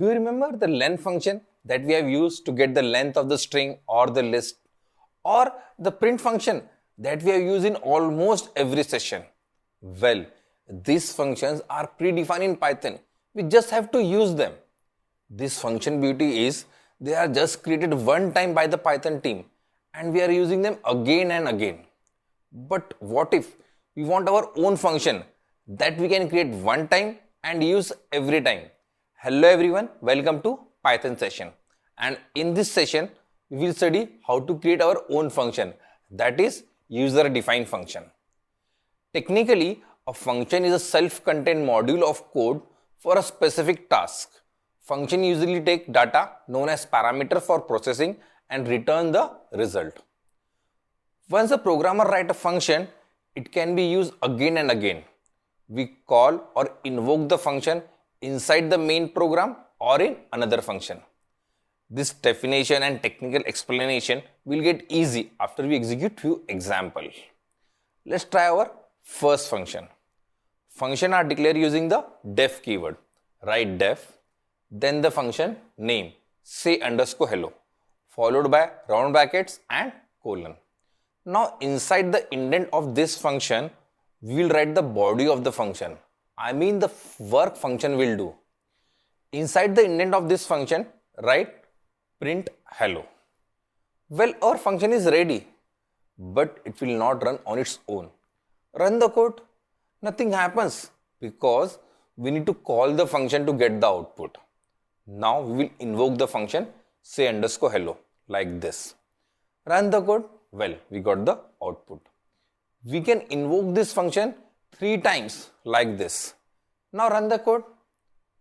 Do you remember the length function that we have used to get the length of the string or the list, or the print function that we have used in almost every session? Well, these functions are predefined in Python. We just have to use them. This function beauty is they are just created one time by the Python team and we are using them again and again. But what if we want our own function that we can create one time and use every time? Hello everyone, welcome to Python session. And in this session, we will study how to create our own function, that is user defined function. Technically, a function is a self-contained module of code for a specific task. Function usually take data known as parameter for processing and return the result. Once a programmer writes a function, it can be used again and again. We call or invoke the function inside the main program or in another function. This definition and technical explanation will get easy after we execute few examples. Let's try our first function. Function are declared using the def keyword. Write def, then the function name, say underscore hello, followed by round brackets and colon. Now inside the indent of this function, we will write the body of the function. I mean the work function will do. Inside the indent of this function, write print hello. Well, our function is ready, but it will not run on its own. Run the code, nothing happens because we need to call the function to get the output. Now we will invoke the function say underscore hello like this. Run the code, well, we got the output. We can invoke this function 3 times like this. Now run the code.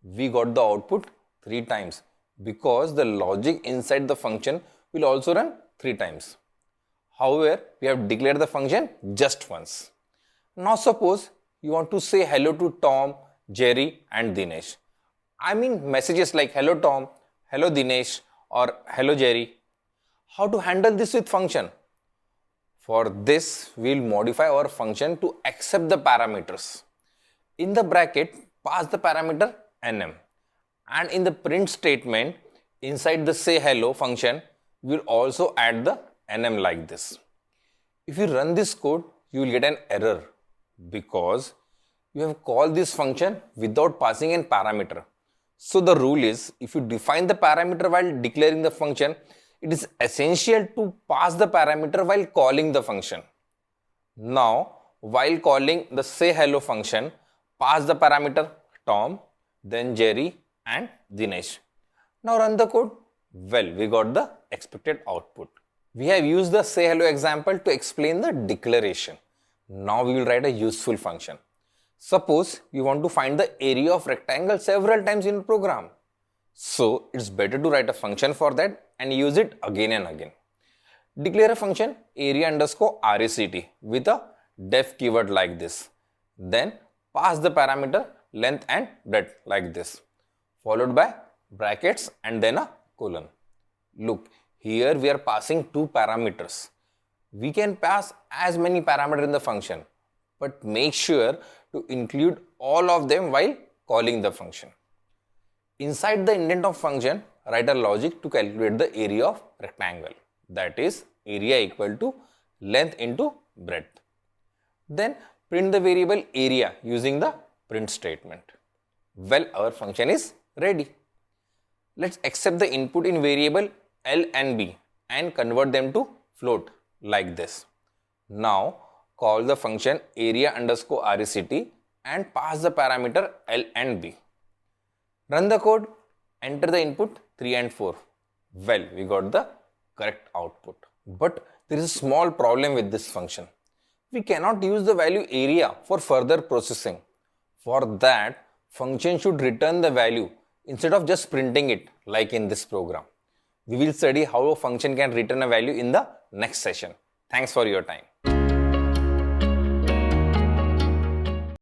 We got the output 3 times because the logic inside the function will also run 3 times. However, we have declared the function just once. Now suppose you want to say hello to Tom, Jerry and Dinesh. I mean messages like hello Tom, hello Dinesh or hello Jerry. How to handle this with function? For this, we will modify our function to accept the parameters. In the bracket, pass the parameter nm. And in the print statement, inside the say hello function, we will also add the nm like this. If you run this code, you will get an error because you have called this function without passing an parameter. So the rule is, if you define the parameter while declaring the function, it is essential to pass the parameter while calling the function. Now, while calling the say hello function, pass the parameter Tom, then Jerry and Dinesh. Now run the code. Well, we got the expected output. We have used the say hello example to explain the declaration. Now we will write a useful function. Suppose you want to find the area of rectangle several times in a program. So it's better to write a function for that and use it again and again. Declare a function area underscore rect with a def keyword like this. Then pass the parameter length and breadth like this, followed by brackets and then a colon. Look, here we are passing 2 parameters. We can pass as many parameters in the function, but make sure to include all of them while calling the function. Inside the indent of function, write a logic to calculate the area of rectangle. That is area equal to length into breadth. Then print the variable area using the print statement. Well, our function is ready. Let's accept the input in variable L and B and convert them to float like this. Now call the function area underscore rect and pass the parameter L and B. Run the code, enter the input 3 and 4. Well, we got the correct output. But there is a small problem with this function. We cannot use the value area for further processing. For that, function should return the value instead of just printing it like in this program. We will study how a function can return a value in the next session. Thanks for your time.